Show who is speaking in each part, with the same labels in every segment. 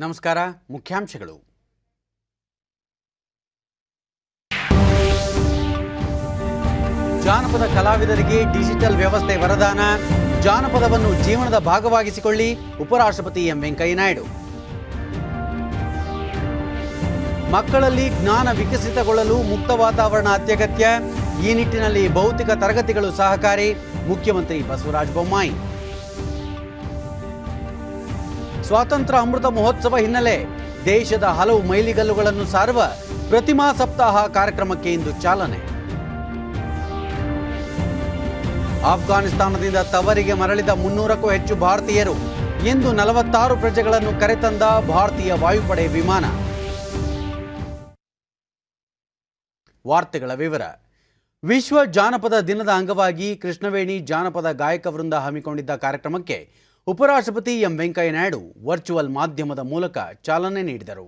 Speaker 1: ನಮಸ್ಕಾರ. ಮುಖ್ಯಾಂಶಗಳು. ಜಾನಪದ ಕಲಾವಿದರಿಗೆ ಡಿಜಿಟಲ್ ವ್ಯವಸ್ಥೆ ವರದಾನ. ಜಾನಪದವನ್ನು ಜೀವನದ ಭಾಗವಾಗಿಸಿಕೊಳ್ಳಿ. ಉಪರಾಷ್ಟ್ರಪತಿ ಎಂ ವೆಂಕಯ್ಯನಾಯ್ಡು. ಮಕ್ಕಳಲ್ಲಿ ಜ್ಞಾನ ವಿಕಸಿತಗೊಳ್ಳಲು ಮುಕ್ತ ವಾತಾವರಣ ಅತ್ಯಗತ್ಯ. ಈ ನಿಟ್ಟಿನಲ್ಲಿ ಭೌತಿಕ ತರಗತಿಗಳು ಸಹಕಾರಿ. ಮುಖ್ಯಮಂತ್ರಿ ಬಸವರಾಜ ಬೊಮ್ಮಾಯಿ. ಸ್ವಾತಂತ್ರ್ಯ ಅಮೃತ ಮಹೋತ್ಸವ ಹಿನ್ನೆಲೆ ದೇಶದ ಹಲವು ಮೈಲಿಗಲ್ಲುಗಳನ್ನು ಸಾರುವ ಪ್ರತಿಮಾ ಸಪ್ತಾಹ ಕಾರ್ಯಕ್ರಮಕ್ಕೆ ಇಂದು ಚಾಲನೆ. ಆಫ್ಘಾನಿಸ್ತಾನದಿಂದ ತವರಿಗೆ ಮರಳಿದ 300ಕ್ಕೂ ಹೆಚ್ಚು ಭಾರತೀಯರು. ಇಂದು 46 ಪ್ರಜೆಗಳನ್ನು ಕರೆತಂದ ಭಾರತೀಯ ವಾಯುಪಡೆ ವಿಮಾನ. ವಾರ್ತೆಗಳ ವಿವರ. ವಿಶ್ವ ಜಾನಪದ ದಿನದ ಅಂಗವಾಗಿ ಕೃಷ್ಣವೇಣಿ ಜಾನಪದ ಗಾಯಕ ವೃಂದ ಹಮ್ಮಿಕೊಂಡಿದ್ದ ಕಾರ್ಯಕ್ರಮಕ್ಕೆ ಉಪರಾಷ್ಟ್ರಪತಿ ಎಂ ವೆಂಕಯ್ಯನಾಯ್ಡು ವರ್ಚುವಲ್ ಮಾಧ್ಯಮದ ಮೂಲಕ ಚಾಲನೆ ನೀಡಿದರು.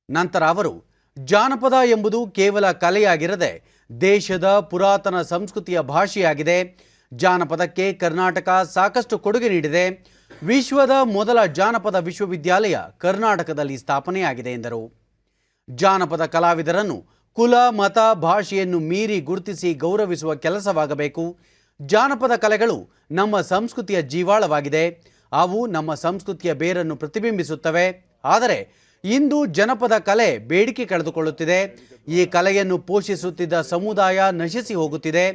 Speaker 1: ನಂತರ ಅವರು ಜಾನಪದ ಎಂಬುದು ಕೇವಲ ಕಲೆಯಾಗಿರದೆ ದೇಶದ ಪುರಾತನ ಸಂಸ್ಕೃತಿಯ ಭಾಷೆಯಾಗಿದೆ. ಜಾನಪದಕ್ಕೆ ಕರ್ನಾಟಕ ಸಾಕಷ್ಟು ಕೊಡುಗೆ ನೀಡಿದೆ. ವಿಶ್ವದ ಮೊದಲ ಜಾನಪದ ವಿಶ್ವವಿದ್ಯಾಲಯ ಕರ್ನಾಟಕದಲ್ಲಿ ಸ್ಥಾಪನೆಯಾಗಿದೆ ಎಂದರು. ಜಾನಪದ ಕಲಾವಿದರನ್ನು ಕುಲ, ಮತ, ಭಾಷೆಯನ್ನು ಮೀರಿ ಗುರುತಿಸಿ ಗೌರವಿಸುವ ಕೆಲಸವಾಗಬೇಕು. ಜಾನಪದ ಕಲೆಗಳು ನಮ್ಮ ಸಂಸ್ಕೃತಿಯ ಜೀವಾಳವಾಗಿದೆ. ಅವು ನಮ್ಮ ಸಂಸ್ಕೃತಿಯ ಬೇರನ್ನು ಪ್ರತಿಬಿಂಬಿಸುತ್ತವೆ. ಆದರೆ ಇಂದು ಜನಪದ ಕಲೆ ಬೇಡಿಕೆ ಕಳೆದುಕೊಳ್ಳುತ್ತಿದೆ. ಈ ಕಲೆಯನ್ನು ಪೋಷಿಸುತ್ತಿದ್ದ ಸಮುದಾಯ ನಶಿಸಿ ಹೋಗುತ್ತಿದೆ.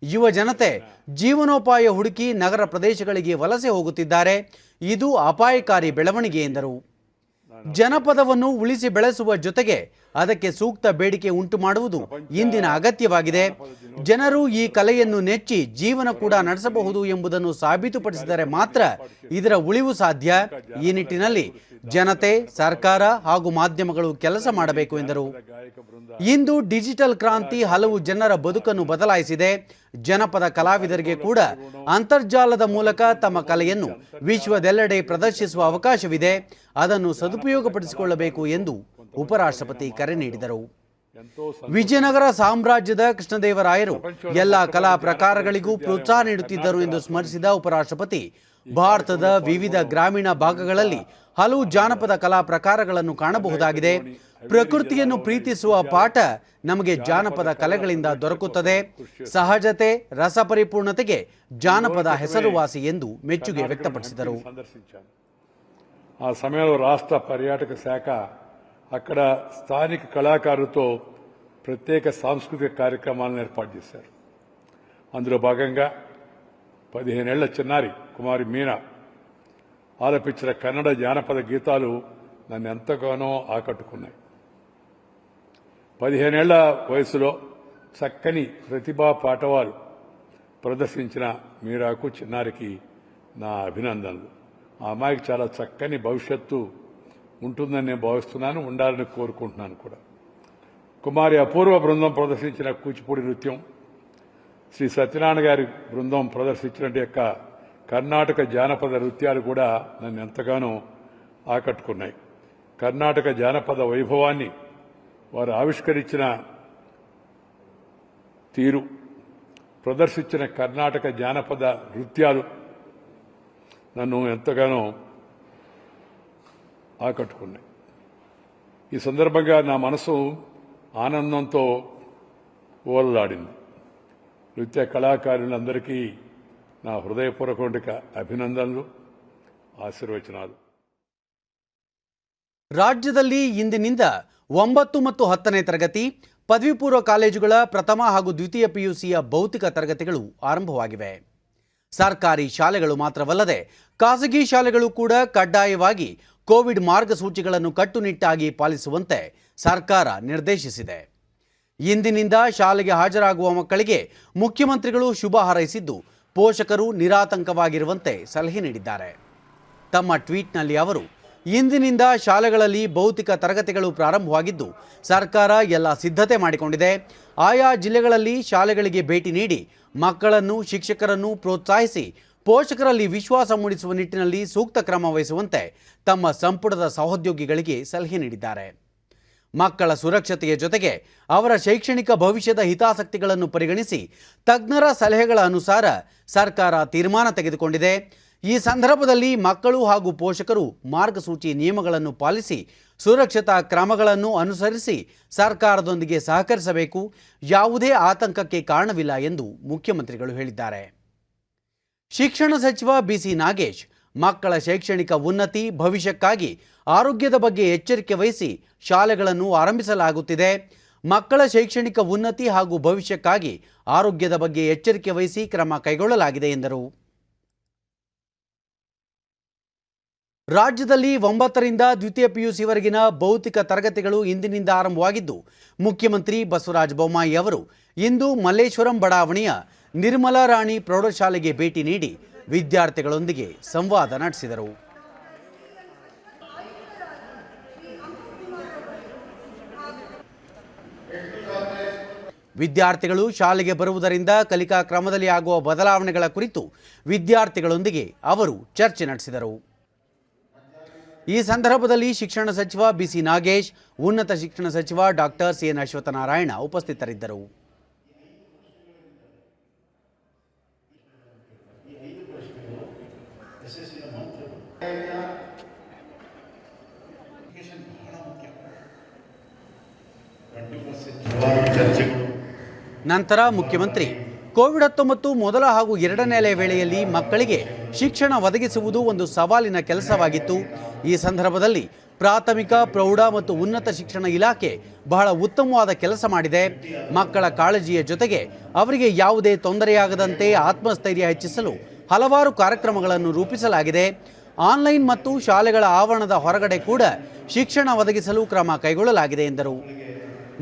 Speaker 1: ಯುವ ಜನತೆ ಜೀವನೋಪಾಯ ಹುಡುಕಿ ನಗರ ಪ್ರದೇಶಗಳಿಗೆ ವಲಸೆ ಹೋಗುತ್ತಿದ್ದಾರೆ. ಇದು ಅಪಾಯಕಾರಿ ಬೆಳವಣಿಗೆ ಎಂದರು. ಜನಪದವನ್ನು ಉಳಿಸಿ ಬೆಳೆಸುವ ಜೊತೆಗೆ ಅದಕ್ಕೆ ಸೂಕ್ತ ಬೇಡಿಕೆ ಉಂಟು ಮಾಡುವುದು ಇಂದಿನ ಅಗತ್ಯವಾಗಿದೆ. ಜನರು ಈ ಕಲೆಯನ್ನು ನೆಚ್ಚಿ ಜೀವನ ಕೂಡ ನಡೆಸಬಹುದು ಎಂಬುದನ್ನು ಸಾಬೀತುಪಡಿಸಿದರೆ ಮಾತ್ರ ಇದರ ಉಳಿವು ಸಾಧ್ಯ. ಈ ನಿಟ್ಟಿನಲ್ಲಿ ಜನತೆ, ಸರ್ಕಾರ ಹಾಗೂ ಮಾಧ್ಯಮಗಳು ಕೆಲಸ ಮಾಡಬೇಕು ಎಂದರು. ಇಂದು ಡಿಜಿಟಲ್ ಕ್ರಾಂತಿ ಹಲವು ಜನರ ಬದುಕನ್ನು ಬದಲಾಯಿಸಿದೆ. ಜನಪದ ಕಲಾವಿದರಿಗೆ ಕೂಡ ಅಂತರ್ಜಾಲದ ಮೂಲಕ ತಮ್ಮ ಕಲೆಯನ್ನು ವಿಶ್ವದೆಲ್ಲೆಡೆ ಪ್ರದರ್ಶಿಸುವ ಅವಕಾಶವಿದೆ. ಅದನ್ನು ಸದುಪಯೋಗಪಡಿಸಿಕೊಳ್ಳಬೇಕು ಎಂದು ಉಪರಾಷ್ಟ್ರಪತಿ ಕರೆ ನೀಡಿದರು. ವಿಜಯನಗರ ಸಾಮ್ರಾಜ್ಯದ ಕೃಷ್ಣದೇವರಾಯರು ಎಲ್ಲ ಕಲಾ ಪ್ರಕಾರಗಳಿಗೂ ಪ್ರೋತ್ಸಾಹ ನೀಡುತ್ತಿದ್ದರು ಎಂದು ಸ್ಮರಿಸಿದ ಉಪರಾಷ್ಟ್ರಪತಿ, ಭಾರತದ ವಿವಿಧ ಗ್ರಾಮೀಣ ಭಾಗಗಳಲ್ಲಿ ಹಲವು ಜಾನಪದ ಕಲಾ ಪ್ರಕಾರಗಳನ್ನು ಕಾಣಬಹುದಾಗಿದೆ. ಪ್ರಕೃತಿಯನ್ನು ಪ್ರೀತಿಸುವ ಪಾಠ ನಮಗೆ ಜಾನಪದ ಕಲೆಗಳಿಂದ ದೊರಕುತ್ತದೆ. ಸಹಜತೆ, ರಸಪರಿಪೂರ್ಣತೆಗೆ ಜಾನಪದ ಹೆಸರುವಾಸಿ ಎಂದು ಮೆಚ್ಚುಗೆ వ్యక్తపరిచారు.
Speaker 2: ఆ సమయంలో రాష్ట్ర పర్యాటక శాఖ అక్కడ స్థానిక కళాకారులతో ప్రత్యేక సాంస్కృతిక కార్యక్రమాలను ఏర్పాటు చేశారు. అందులో భాగంగా 15 ఏళ్ల చిన్నారి కుమారి మీనా ఆలపించిన కన్నడ జానపద గీతాలు నన్ను ఎంతగానో ఆకట్టుకున్నాయి. 15 ఏళ్ల వయసులో చక్కని ప్రతిభా పాటవాలు ప్రదర్శించిన మీరాకు, చిన్నారికి నా అభినందనలు. ఆ అమ్మాయికి చాలా చక్కని భవిష్యత్తు ఉంటుందని నేను భావిస్తున్నాను, ఉండాలని కోరుకుంటున్నాను కూడా. కుమారి అపూర్వ బృందం ప్రదర్శించిన కూచిపూడి నృత్యం, శ్రీ సత్యనారాయణ గారి బృందం ప్రదర్శించిన యొక్క కర్ణాటక జానపద నృత్యాలు కూడా నన్ను ఎంతగానో ఆకట్టుకున్నాయి. కర్ణాటక జానపద వైభవాన్ని వారు ఆవిష్కరించిన తీరు, ప్రదర్శించిన కర్ణాటక జానపద నృత్యాలు నన్ను ఎంతగానో ఆకట్టుకున్నాయి. ఈ సందర్భంగా నా మనసు ఆనందంతో ఓలలాడింది. నృత్య కళాకారులందరికీ నా హృదయపూర్వక ಅಭಿನಂದನೆಗಳು, ಆಶೀರ್ವಚನಾలు.
Speaker 1: ರಾಜ್ಯದಲ್ಲಿ ಇಂದಿನಿಂದ 9 ಮತ್ತು 10ನೇ ತರಗತಿ ಪದವಿ ಪೂರ್ವ ಕಾಲೇಜುಗಳ ಪ್ರಥಮ ಹಾಗೂ ದ್ವಿತೀಯ ಪಿಯುಸಿಯ ಭೌತಿಕ ತರಗತಿಗಳು ಆರಂಭವಾಗಿವೆ. ಸರ್ಕಾರಿ ಶಾಲೆಗಳು ಮಾತ್ರವಲ್ಲದೆ ಖಾಸಗಿ ಶಾಲೆಗಳು ಕೂಡ ಕಡ್ಡಾಯವಾಗಿ ಕೋವಿಡ್ ಮಾರ್ಗಸೂಚಿಗಳನ್ನು ಕಟ್ಟುನಿಟ್ಟಾಗಿ ಪಾಲಿಸುವಂತೆ ಸರ್ಕಾರ ನಿರ್ದೇಶಿಸಿದೆ. ಇಂದಿನಿಂದ ಶಾಲೆಗೆ ಹಾಜರಾಗುವ ಮಕ್ಕಳಿಗೆ ಮುಖ್ಯಮಂತ್ರಿಗಳು ಶುಭ ಹಾರೈಸಿದ್ದು, ಪೋಷಕರು ನಿರಾತಂಕವಾಗಿರುವಂತೆ ಸಲಹೆ ನೀಡಿದ್ದಾರೆ. ತಮ್ಮ ಟ್ವೀಟ್ನಲ್ಲಿ ಅವರು, ಇಂದಿನಿಂದ ಶಾಲೆಗಳಲ್ಲಿ ಭೌತಿಕ ತರಗತಿಗಳು ಪ್ರಾರಂಭವಾಗಿದ್ದು ಸರ್ಕಾರ ಎಲ್ಲ ಸಿದ್ಧತೆ ಮಾಡಿಕೊಂಡಿದೆ. ಆಯಾ ಜಿಲ್ಲೆಗಳಲ್ಲಿ ಶಾಲೆಗಳಿಗೆ ಭೇಟಿ ನೀಡಿ ಮಕ್ಕಳನ್ನು, ಶಿಕ್ಷಕರನ್ನು ಪ್ರೋತ್ಸಾಹಿಸಿ ಪೋಷಕರಲ್ಲಿ ವಿಶ್ವಾಸ ಮೂಡಿಸುವ ನಿಟ್ಟಿನಲ್ಲಿ ಸೂಕ್ತ ಕ್ರಮ ವಹಿಸುವಂತೆ ತಮ್ಮ ಸಂಪುಟದ ಸಹೋದ್ಯೋಗಿಗಳಿಗೆ ಸಲಹೆ ನೀಡಿದ್ದಾರೆ. ಮಕ್ಕಳ ಸುರಕ್ಷತೆಯ ಜೊತೆಗೆ ಅವರ ಶೈಕ್ಷಣಿಕ ಭವಿಷ್ಯದ ಹಿತಾಸಕ್ತಿಗಳನ್ನು ಪರಿಗಣಿಸಿ ತಜ್ಞರ ಸಲಹೆಗಳ ಅನುಸಾರ ಸರ್ಕಾರ ತೀರ್ಮಾನ ತೆಗೆದುಕೊಂಡಿದೆ. ಈ ಸಂದರ್ಭದಲ್ಲಿ ಮಕ್ಕಳು ಹಾಗೂ ಪೋಷಕರು ಮಾರ್ಗಸೂಚಿ ನಿಯಮಗಳನ್ನು ಪಾಲಿಸಿ ಸುರಕ್ಷತಾ ಕ್ರಮಗಳನ್ನು ಅನುಸರಿಸಿ ಸರ್ಕಾರದೊಂದಿಗೆ ಸಹಕರಿಸಬೇಕು. ಯಾವುದೇ ಆತಂಕಕ್ಕೆ ಕಾರಣವಿಲ್ಲ ಎಂದು ಮುಖ್ಯಮಂತ್ರಿಗಳು ಹೇಳಿದ್ದಾರೆ. ಶಿಕ್ಷಣ ಸಚಿವ ಬಿಸಿ ನಾಗೇಶ್ ಮಕ್ಕಳ ಶೈಕ್ಷಣಿಕ ಉನ್ನತಿ ಭವಿಷ್ಯಕ್ಕಾಗಿ ಆರೋಗ್ಯದ ಬಗ್ಗೆ ಎಚ್ಚರಿಕೆ ವಹಿಸಿ ಶಾಲೆಗಳನ್ನು ಆರಂಭಿಸಲಾಗುತ್ತಿದೆ. ಮಕ್ಕಳ ಶೈಕ್ಷಣಿಕ ಉನ್ನತಿ ಹಾಗೂ ಭವಿಷ್ಯಕ್ಕಾಗಿ ಆರೋಗ್ಯದ ಬಗ್ಗೆ ಎಚ್ಚರಿಕೆ ವಹಿಸಿ ಕ್ರಮ ಕೈಗೊಳ್ಳಲಾಗಿದೆ ಎಂದರು. ರಾಜ್ಯದಲ್ಲಿ 9ರಿಂದ ದ್ವಿತೀಯ ಪಿಯುಸಿವರೆಗಿನ ಭೌತಿಕ ತರಗತಿಗಳು ಇಂದಿನಿಂದ ಆರಂಭವಾಗಿದ್ದು, ಮುಖ್ಯಮಂತ್ರಿ ಬಸವರಾಜ ಬೊಮ್ಮಾಯಿ ಅವರು ಇಂದು ಮಲ್ಲೇಶ್ವರಂ ಬಡಾವಣೆಯ ನಿರ್ಮಲಾ ರಾಣಿ ಪ್ರೌಢಶಾಲೆಗೆ ಭೇಟಿ ನೀಡಿ ವಿದ್ಯಾರ್ಥಿಗಳೊಂದಿಗೆ ಸಂವಾದ ನಡೆಸಿದರು. ವಿದ್ಯಾರ್ಥಿಗಳು ಶಾಲೆಗೆ ಬರುವುದರಿಂದ ಕಲಿಕಾ ಕ್ರಮದಲ್ಲಿ ಆಗುವ ಬದಲಾವಣೆಗಳ ಕುರಿತು ವಿದ್ಯಾರ್ಥಿಗಳೊಂದಿಗೆ ಅವರು ಚರ್ಚೆ ನಡೆಸಿದರು. ಈ ಸಂದರ್ಭದಲ್ಲಿ ಶಿಕ್ಷಣ ಸಚಿವ ಬಿಸಿ ನಾಗೇಶ್, ಉನ್ನತ ಶಿಕ್ಷಣ ಸಚಿವ ಡಾಕ್ಟರ್ ಸಿಎನ್ ಅಶ್ವತ್ಥನಾರಾಯಣ ಉಪಸ್ಥಿತರಿದ್ದರು. ನಂತರ ಮುಖ್ಯಮಂತ್ರಿ ಕೋವಿಡ್-19 ಮೊದಲ ಹಾಗೂ ಎರಡನೇ ಅಲೆ ವೇಳೆಯಲ್ಲಿ ಮಕ್ಕಳಿಗೆ ಶಿಕ್ಷಣ ಒದಗಿಸುವುದು ಒಂದು ಸವಾಲಿನ ಕೆಲಸವಾಗಿತ್ತು. ಈ ಸಂದರ್ಭದಲ್ಲಿ ಪ್ರಾಥಮಿಕ, ಪ್ರೌಢ ಮತ್ತು ಉನ್ನತ ಶಿಕ್ಷಣ ಇಲಾಖೆ ಬಹಳ ಉತ್ತಮವಾದ ಕೆಲಸ ಮಾಡಿದೆ. ಮಕ್ಕಳ ಕಾಳಜಿಯ ಜೊತೆಗೆ ಅವರಿಗೆ ಯಾವುದೇ ತೊಂದರೆಯಾಗದಂತೆ ಆತ್ಮಸ್ಥೈರ್ಯ ಹೆಚ್ಚಿಸಲು ಹಲವಾರು ಕಾರ್ಯಕ್ರಮಗಳನ್ನು ರೂಪಿಸಲಾಗಿದೆ. ಆನ್ಲೈನ್ ಮತ್ತು ಶಾಲೆಗಳ ಆವರಣದ ಹೊರಗಡೆ ಕೂಡ ಶಿಕ್ಷಣ ಒದಗಿಸಲು ಕ್ರಮ ಕೈಗೊಳ್ಳಲಾಗಿದೆ ಎಂದರು.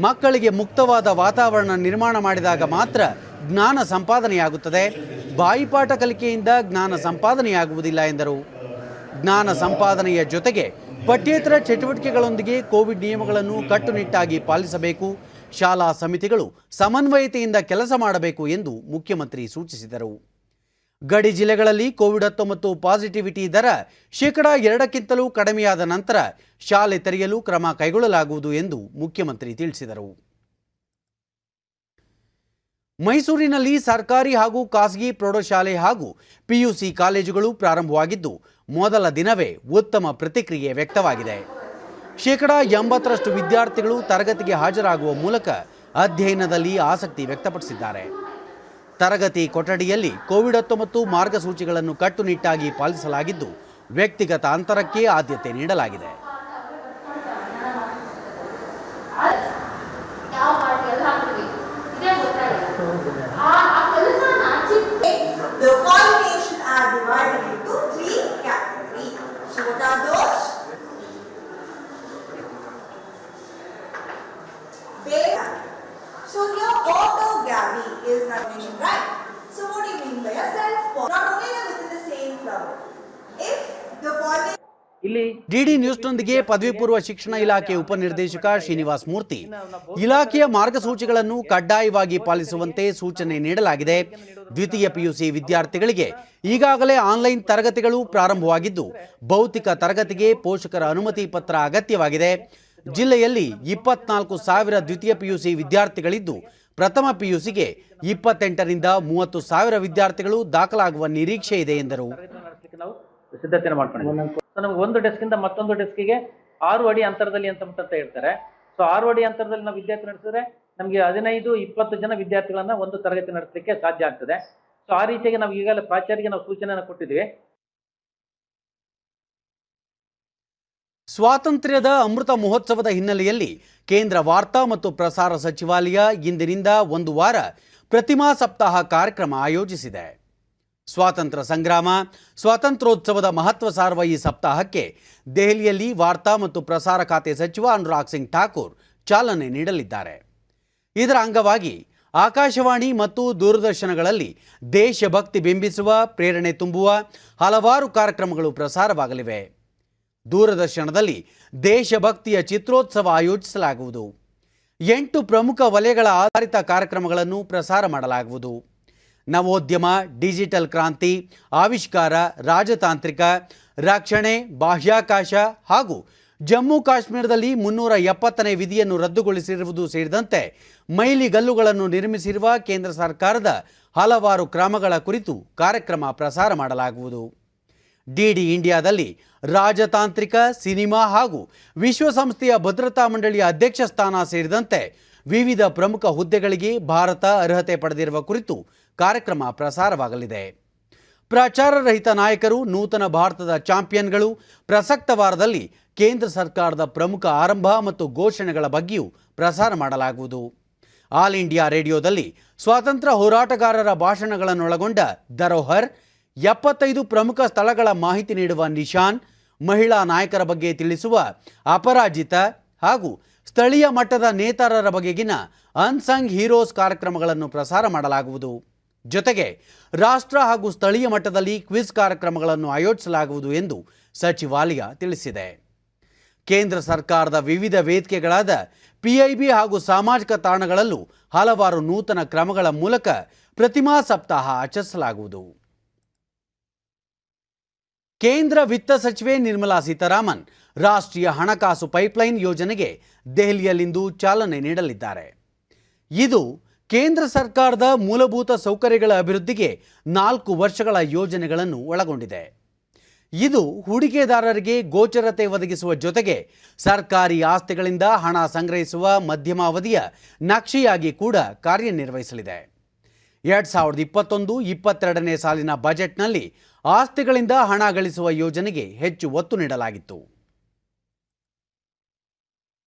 Speaker 1: ಮಕ್ಕಳಿಗೆ ಮುಕ್ತವಾದ ವಾತಾವರಣ ನಿರ್ಮಾಣ ಮಾಡಿದಾಗ ಮಾತ್ರ ಜ್ಞಾನ ಸಂಪಾದನೆಯಾಗುತ್ತದೆ. ಬಾಯಿಪಾಠ ಕಲಿಕೆಯಿಂದ ಜ್ಞಾನ ಸಂಪಾದನೆಯಾಗುವುದಿಲ್ಲ ಎಂದರು. ಜ್ಞಾನ ಸಂಪಾದನೆಯ ಜೊತೆಗೆ ಪಠ್ಯೇತರ ಚಟುವಟಿಕೆಗಳೊಂದಿಗೆ ಕೋವಿಡ್ ನಿಯಮಗಳನ್ನು ಕಟ್ಟುನಿಟ್ಟಾಗಿ ಪಾಲಿಸಬೇಕು. ಶಾಲಾ ಸಮಿತಿಗಳು ಸಮನ್ವಯತೆಯಿಂದ ಕೆಲಸ ಮಾಡಬೇಕು ಎಂದು ಮುಖ್ಯಮಂತ್ರಿ ಸೂಚಿಸಿದರು. ಗಡಿ ಜಿಲ್ಲೆಗಳಲ್ಲಿ ಕೋವಿಡ್-19 ಪಾಸಿಟಿವಿಟಿ ದರ 2%ಕ್ಕಿಂತಲೂ ಕಡಿಮೆಯಾದ ನಂತರ ಶಾಲೆ ತೆರೆಯಲು ಕ್ರಮ ಕೈಗೊಳ್ಳಲಾಗುವುದು ಎಂದು ಮುಖ್ಯಮಂತ್ರಿ ತಿಳಿಸಿದರು. ಮೈಸೂರಿನಲ್ಲಿ ಸರ್ಕಾರಿ ಹಾಗೂ ಖಾಸಗಿ ಪ್ರೌಢಶಾಲೆ ಹಾಗೂ ಪಿಯುಸಿ ಕಾಲೇಜುಗಳು ಪ್ರಾರಂಭವಾಗಿದ್ದು, ಮೊದಲ ದಿನವೇ ಉತ್ತಮ ಪ್ರತಿಕ್ರಿಯೆ ವ್ಯಕ್ತವಾಗಿದೆ. 80% ವಿದ್ಯಾರ್ಥಿಗಳು ತರಗತಿಗೆ ಹಾಜರಾಗುವ ಮೂಲಕ ಅಧ್ಯಯನದಲ್ಲಿ ಆಸಕ್ತಿ ವ್ಯಕ್ತಪಡಿಸಿದ್ದಾರೆ. ತರಗತಿ ಕೊಠಡಿಯಲ್ಲಿ ಕೋವಿಡ್-19 ಮಾರ್ಗಸೂಚಿಗಳನ್ನು ಕಟ್ಟುನಿಟ್ಟಾಗಿ ಪಾಲಿಸಲಾಗಿದ್ದು, ವ್ಯಕ್ತಿಗತ ಅಂತರಕ್ಕೆ ಆದ್ಯತೆ ನೀಡಲಾಗಿದೆ.
Speaker 3: The qualifications are divided into 3 categories. So what are those? So your orthography is notation, right? So what do you mean by a self-form? Not only within the same flower. If the following
Speaker 1: DD ನ್ಯೂಸ್ನೊಂದಿಗೆ ಪದವಿ ಪೂರ್ವ ಶಿಕ್ಷಣ ಇಲಾಖೆ ಉಪನಿರ್ದೇಶಕ ಶ್ರೀನಿವಾಸ್ ಮೂರ್ತಿ, ಇಲಾಖೆಯ ಮಾರ್ಗಸೂಚಿಗಳನ್ನು ಕಡ್ಡಾಯವಾಗಿ ಪಾಲಿಸುವಂತೆ ಸೂಚನೆ ನೀಡಲಾಗಿದೆ. ದ್ವಿತೀಯ ಪಿಯುಸಿ ವಿದ್ಯಾರ್ಥಿಗಳಿಗೆ ಈಗಾಗಲೇ ಆನ್ಲೈನ್ ತರಗತಿಗಳು ಪ್ರಾರಂಭವಾಗಿದ್ದು, ಭೌತಿಕ ತರಗತಿಗೆ ಪೋಷಕರ ಅನುಮತಿ ಪತ್ರ ಅಗತ್ಯವಾಗಿದೆ. ಜಿಲ್ಲೆಯಲ್ಲಿ 24,000 ದ್ವಿತೀಯ ಪಿಯುಸಿ ವಿದ್ಯಾರ್ಥಿಗಳಿದ್ದು, ಪ್ರಥಮ ಪಿಯುಸಿಗೆ 28ರಿಂದ 30,000 ವಿದ್ಯಾರ್ಥಿಗಳು ದಾಖಲಾಗುವ ನಿರೀಕ್ಷೆ ಇದೆ ಎಂದರು.
Speaker 4: ಸಿದ್ಧತೆ ಮಾಡ್ಕೊಂಡಿದ್ದೀವಿ. ಸೊ ನಮ್ಗೆ ಒಂದು ಡೆಸ್ಕಿಂದ ಮತ್ತೊಂದು ಡೆಸ್ಕಿಗೆ 6 ಅಡಿ ಅಂತರದಲ್ಲಿ ಅಂತ ಹೇಳ್ತಾರೆ. ಸೊ 6 ಅಡಿ ಅಂತರದಲ್ಲಿ ನಾವು ವಿದ್ಯಾರ್ಥಿ ನಡೆಸಿದ್ರೆ ನಮಗೆ 15-20 ಜನ ವಿದ್ಯಾರ್ಥಿಗಳನ್ನ ಒಂದು ತರಗತಿ ನಡೆಸಲಿಕ್ಕೆ ಸಾಧ್ಯ ಆಗ್ತದೆ. ಸೊ ಆ ರೀತಿಯಾಗಿ ನಾವು ಈಗಾಗಲೇ ಪ್ರಾಚಾರ್ಯರಿಗೆ ನಾವು ಸೂಚನೆಯನ್ನು ಕೊಟ್ಟಿದ್ದೀವಿ.
Speaker 1: ಸ್ವಾತಂತ್ರ್ಯದ ಅಮೃತ ಮಹೋತ್ಸವದ ಹಿನ್ನೆಲೆಯಲ್ಲಿ ಕೇಂದ್ರ ವಾರ್ತಾ ಮತ್ತು ಪ್ರಸಾರ ಸಚಿವಾಲಯ ಇಂದಿನಿಂದ ಒಂದು ವಾರ ಪ್ರತಿಮಾ ಸಪ್ತಾಹ ಕಾರ್ಯಕ್ರಮ ಆಯೋಜಿಸಿದೆ. ಸ್ವಾತಂತ್ರ್ಯ ಸಂಗ್ರಾಮ, ಸ್ವಾತಂತ್ರ್ಯೋತ್ಸವದ ಮಹತ್ವ ಸಾರುವ ಈ ಸಪ್ತಾಹಕ್ಕೆ ದೆಹಲಿಯಲ್ಲಿ ವಾರ್ತಾ ಮತ್ತು ಪ್ರಸಾರ ಖಾತೆ ಸಚಿವ ಅನುರಾಗ್ ಸಿಂಗ್ ಠಾಕೂರ್ ಚಾಲನೆ ನೀಡಲಿದ್ದಾರೆ. ಇದರ ಅಂಗವಾಗಿ ಆಕಾಶವಾಣಿ ಮತ್ತು ದೂರದರ್ಶನಗಳಲ್ಲಿ ದೇಶಭಕ್ತಿ ಬಿಂಬಿಸುವ, ಪ್ರೇರಣೆ ತುಂಬುವ ಹಲವಾರು ಕಾರ್ಯಕ್ರಮಗಳು ಪ್ರಸಾರವಾಗಲಿವೆ. ದೂರದರ್ಶನದಲ್ಲಿ ದೇಶಭಕ್ತಿಯ ಚಿತ್ರೋತ್ಸವ ಆಯೋಜಿಸಲಾಗುವುದು. 8 ಪ್ರಮುಖ ವಲಯಗಳ ಆಧಾರಿತ ಕಾರ್ಯಕ್ರಮಗಳನ್ನು ಪ್ರಸಾರ ಮಾಡಲಾಗುವುದು. ನವೋದ್ಯಮ, ಡಿಜಿಟಲ್ ಕ್ರಾಂತಿ, ಆವಿಷ್ಕಾರ, ರಾಜತಾಂತ್ರಿಕ, ರಕ್ಷಣೆ, ಬಾಹ್ಯಾಕಾಶ ಹಾಗೂ ಜಮ್ಮು ಕಾಶ್ಮೀರದಲ್ಲಿ 370ನೇ ವಿಧಿಯನ್ನು ರದ್ದುಗೊಳಿಸಿರುವುದು ಸೇರಿದಂತೆ ಮೈಲಿಗಲ್ಲುಗಳನ್ನು ನಿರ್ಮಿಸಿರುವ ಕೇಂದ್ರ ಸರ್ಕಾರದ ಹಲವಾರು ಕ್ರಮಗಳ ಕುರಿತು ಕಾರ್ಯಕ್ರಮ ಪ್ರಸಾರ ಮಾಡಲಾಗುವುದು. ಡಿಡಿ ಇಂಡಿಯಾದಲ್ಲಿ ರಾಜತಾಂತ್ರಿಕ, ಸಿನಿಮಾ ಹಾಗೂ ವಿಶ್ವಸಂಸ್ಥೆಯ ಭದ್ರತಾ ಮಂಡಳಿಯ ಅಧ್ಯಕ್ಷ ಸ್ಥಾನ ಸೇರಿದಂತೆ ವಿವಿಧ ಪ್ರಮುಖ ಹುದ್ದೆಗಳಿಗೆ ಭಾರತ ಅರ್ಹತೆ ಪಡೆದಿರುವ ಕುರಿತು ಕಾರ್ಯಕ್ರಮ ಪ್ರಸಾರವಾಗಲಿದೆ. ಪ್ರಚಾರ ರಹಿತ ನಾಯಕರು, ನೂತನ ಭಾರತದ ಚಾಂಪಿಯನ್ಗಳು, ಪ್ರಸಕ್ತ ವಾರದಲ್ಲಿ ಕೇಂದ್ರ ಸರ್ಕಾರದ ಪ್ರಮುಖ ಆರಂಭ ಮತ್ತು ಘೋಷಣೆಗಳ ಬಗ್ಗೆಯೂ ಪ್ರಸಾರ ಮಾಡಲಾಗುವುದು. ಆಲ್ ಇಂಡಿಯಾ ರೇಡಿಯೋದಲ್ಲಿ ಸ್ವಾತಂತ್ರ್ಯ ಹೋರಾಟಗಾರರ ಭಾಷಣಗಳನ್ನೊಳಗೊಂಡ ಧರೋಹರ್, 75 ಪ್ರಮುಖ ಸ್ಥಳಗಳ ಮಾಹಿತಿ ನೀಡುವ ನಿಶಾನ್, ಮಹಿಳಾ ನಾಯಕರ ಬಗ್ಗೆ ತಿಳಿಸುವ ಅಪರಾಜಿತ ಹಾಗೂ ಸ್ಥಳೀಯ ಮಟ್ಟದ ನೇತಾರರ ಬಗೆಗಿನ ಅನ್ಸಂಗ್ ಹೀರೋಸ್ ಕಾರ್ಯಕ್ರಮಗಳನ್ನು ಪ್ರಸಾರ ಮಾಡಲಾಗುವುದು. ಜೊತೆಗೆ ರಾಷ್ಟ್ರ ಹಾಗೂ ಸ್ಥಳೀಯ ಮಟ್ಟದಲ್ಲಿ ಕ್ವಿಜ್ ಕಾರ್ಯಕ್ರಮಗಳನ್ನು ಆಯೋಜಿಸಲಾಗುವುದು ಎಂದು ಸಚಿವಾಲಯ ತಿಳಿಸಿದೆ. ಕೇಂದ್ರ ಸರ್ಕಾರದ ವಿವಿಧ ವೇದಿಕೆಗಳಾದ PIB ಹಾಗೂ ಸಾಮಾಜಿಕ ತಾಣಗಳಲ್ಲೂ ಹಲವಾರು ನೂತನ ಕ್ರಮಗಳ ಮೂಲಕ ಪ್ರತಿಮಾ ಸಪ್ತಾಹ ಆಚರಿಸಲಾಗುವುದು. ಕೇಂದ್ರ ವಿತ್ತ ಸಚಿವೆ ನಿರ್ಮಲಾ ಸೀತಾರಾಮನ್ ರಾಷ್ಟ್ರೀಯ ಹಣಕಾಸು ಪೈಪ್ಲೈನ್ ಯೋಜನೆಗೆ ದೆಹಲಿಯಲ್ಲಿಂದು ಚಾಲನೆ ನೀಡಲಿದ್ದಾರೆ. ಇದು ಕೇಂದ್ರ ಸರ್ಕಾರದ ಮೂಲಭೂತ ಸೌಕರ್ಯಗಳ ಅಭಿವೃದ್ಧಿಗೆ 4 ವರ್ಷಗಳ ಯೋಜನೆಗಳನ್ನು ಒಳಗೊಂಡಿದೆ. ಇದು ಹೂಡಿಕೆದಾರರಿಗೆ ಗೋಚರತೆ ಒದಗಿಸುವ ಜೊತೆಗೆ ಸರ್ಕಾರಿ ಆಸ್ತಿಗಳಿಂದ ಹಣ ಸಂಗ್ರಹಿಸುವ ಮಧ್ಯಮಾವಧಿಯ ನಕ್ಷೆಯಾಗಿ ಕೂಡ ಕಾರ್ಯನಿರ್ವಹಿಸಲಿದೆ. 2021-22ನೇ ಸಾಲಿನ ಬಜೆಟ್ನಲ್ಲಿ ಆಸ್ತಿಗಳಿಂದ ಹಣ ಗಳಿಸುವ ಯೋಜನೆಗೆ ಹೆಚ್ಚು ಒತ್ತು ನೀಡಲಾಗಿತ್ತು.